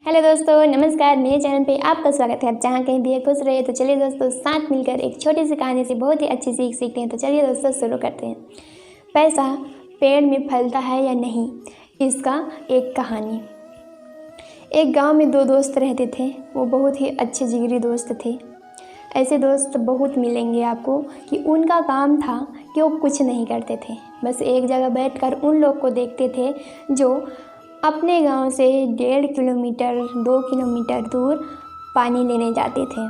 Hello दोस्तों, नमस्कार। मेरे चैनल पे आपका स्वागत है। आप जहाँ कहीं भी खुश रहे तो चलिए दोस्तों साथ मिलकर एक छोटी सी कहानी से बहुत ही अच्छी सीख सीखते हैं। तो चलिए दोस्तों शुरू करते हैं। पैसा पेड़ में फलता है या नहीं, इसका एक कहानी। एक गांव में दो दोस्त रहते थे। वो बहुत ही अच्छे जिगरी दोस्त थे। ऐसे दोस्त बहुत मिलेंगे आपको कि उनका काम था कि वो कुछ नहीं करते थे, बस एक जगह बैठकर उन लोग को देखते थे जो अपने गांव से 1.5 किलोमीटर 2 किलोमीटर दूर पानी लेने जाते थे।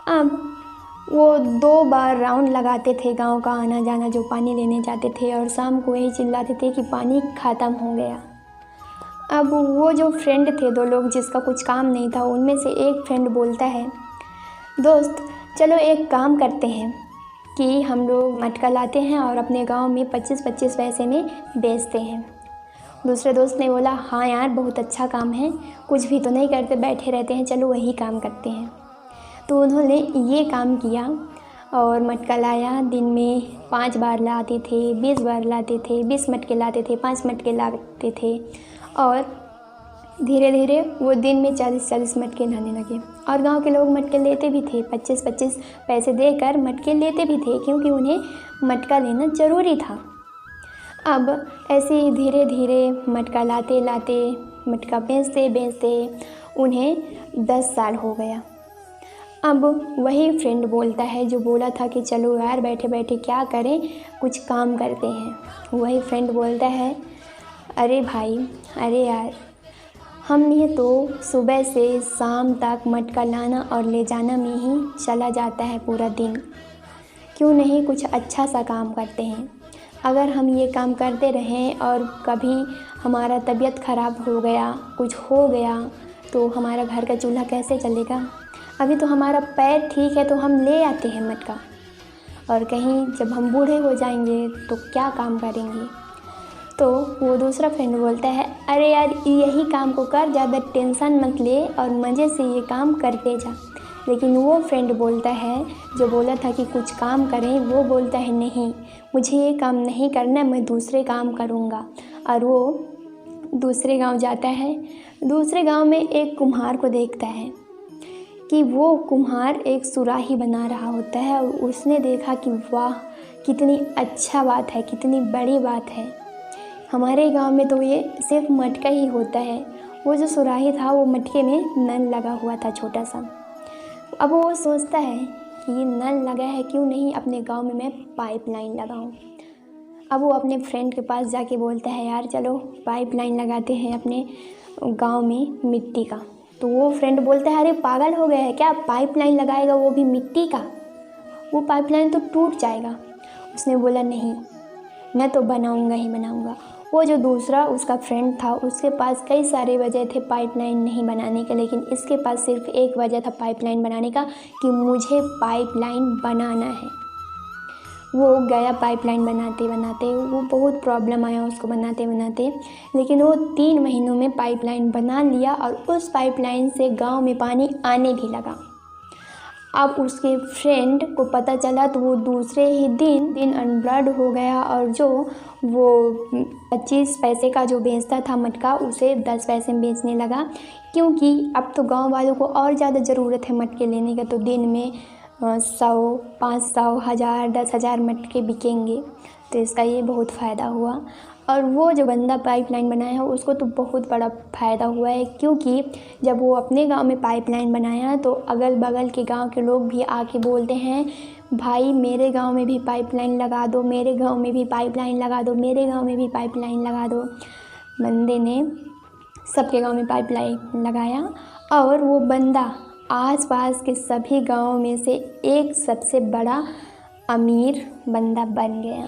अब वो 2 बार राउंड लगाते थे गांव का आना जाना, जो पानी लेने जाते थे, और शाम को यही चिल्लाते थे कि पानी ख़त्म हो गया। अब वो जो फ्रेंड थे, 2 लोग जिसका कुछ काम नहीं था, उनमें से एक फ्रेंड बोलता है, दोस्त चलो एक काम करते हैं कि हम लोग मटका लाते हैं और अपने गांव में 25-25 पैसे में बेचते हैं। दूसरे दोस्त ने बोला, हाँ यार बहुत अच्छा काम है, कुछ भी तो नहीं करते, बैठे रहते हैं, चलो वही काम करते हैं। तो उन्होंने ये काम किया और मटका लाया। दिन में 5 बार लाते थे, 20 बार लाते थे, 20 मटके लाते थे, 5 मटके लाते थे, और धीरे धीरे वो दिन में 40-40 मटके लाने लगे। और गांव के लोग मटके लेते भी थे, 25-25 पैसे देकर मटके लेते भी थे, क्योंकि उन्हें मटका लेना ज़रूरी था। अब ऐसे ही धीरे धीरे मटका लाते लाते, मटका बेचते बेचते उन्हें 10 साल हो गया। अब वही फ्रेंड बोलता है जो बोला था कि चलो यार बैठे बैठे क्या करें, कुछ काम करते हैं। वही फ्रेंड बोलता है, अरे भाई, अरे यार, हम ये तो सुबह से शाम तक मटका लाना और ले जाना में ही चला जाता है पूरा दिन, क्यों नहीं कुछ अच्छा सा काम करते हैं। अगर हम ये काम करते रहें और कभी हमारा तबीयत ख़राब हो गया, कुछ हो गया, तो हमारा घर का चूल्हा कैसे चलेगा। अभी तो हमारा पैर ठीक है तो हम ले आते हैं मटका, और कहीं जब हम बूढ़े हो जाएंगे तो क्या काम करेंगे। तो वो दूसरा फ्रेंड बोलता है, अरे यार यही काम को कर, ज़्यादा टेंशन मत ले और मज़े से ये काम करते जा। लेकिन वो फ्रेंड बोलता है जो बोला था कि कुछ काम करें, वो बोलता है नहीं, मुझे ये काम नहीं करना, मैं दूसरे काम करूँगा। और वो दूसरे गांव जाता है। दूसरे गांव में एक कुम्हार को देखता है कि वो कुम्हार एक सुराही बना रहा होता है, और उसने देखा कि वाह कितनी अच्छा बात है, कितनी बड़ी बात है। हमारे गांव में तो ये सिर्फ मटका ही होता है। वो जो सुराही था वो मटके में नल लगा हुआ था छोटा सा। अब वो सोचता है कि ये नल लगा है, क्यों नहीं अपने गांव में मैं पाइपलाइन लगाऊं। अब वो अपने फ्रेंड के पास जाके बोलता है, यार चलो पाइपलाइन लगाते हैं अपने गांव में मिट्टी का। तो वो फ्रेंड बोलता है, अरे पागल हो गया है क्या, पाइपलाइन लगाएगा वो भी मिट्टी का, वो पाइपलाइन तो टूट जाएगा। उसने बोला, नहीं, मैं तो बनाऊंगा ही बनाऊंगा। वो जो दूसरा उसका फ्रेंड था, उसके पास कई सारे वजह थे पाइपलाइन नहीं बनाने के, लेकिन इसके पास सिर्फ एक वजह था पाइपलाइन बनाने का, कि मुझे पाइपलाइन बनाना है। वो गया पाइपलाइन बनाते बनाते, वो बहुत प्रॉब्लम आया उसको बनाते बनाते, लेकिन वो 3 महीनों में पाइपलाइन बना लिया, और उस पाइपलाइन से गांव में पानी आने भी लगा। अब उसके फ्रेंड को पता चला तो वो दूसरे ही दिन अनब्लड हो गया, और जो वो 25 पैसे का जो बेचता था मटका, उसे 10 पैसे में बेचने लगा, क्योंकि अब तो गांव वालों को और ज़्यादा ज़रूरत है मटके लेने का। तो दिन में 100, 500, 1000, 10,000 मटके बिकेंगे, तो इसका ये बहुत फ़ायदा हुआ। और वो जो बंदा पाइपलाइन बनाया है उसको तो बहुत बड़ा फ़ायदा हुआ है, क्योंकि जब वो अपने गांव में पाइपलाइन बनाया तो अगल बगल के गांव के लोग भी आके बोलते हैं, भाई मेरे गांव में भी पाइपलाइन लगा दो, मेरे गांव में भी पाइपलाइन लगा दो, मेरे गांव में भी पाइपलाइन लगा दो। बंदे ने सबके गांव में पाइपलाइन लगाया, और वो बंदा आसपास के सभी गाँव में से एक सबसे बड़ा अमीर बंदा बन गया।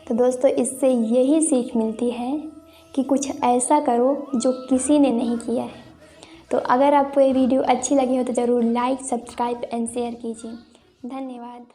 तो दोस्तों इससे यही सीख मिलती है कि कुछ ऐसा करो जो किसी ने नहीं किया है। तो अगर आपको ये वीडियो अच्छी लगी हो तो ज़रूर लाइक, सब्सक्राइब एंड शेयर कीजिए। धन्यवाद।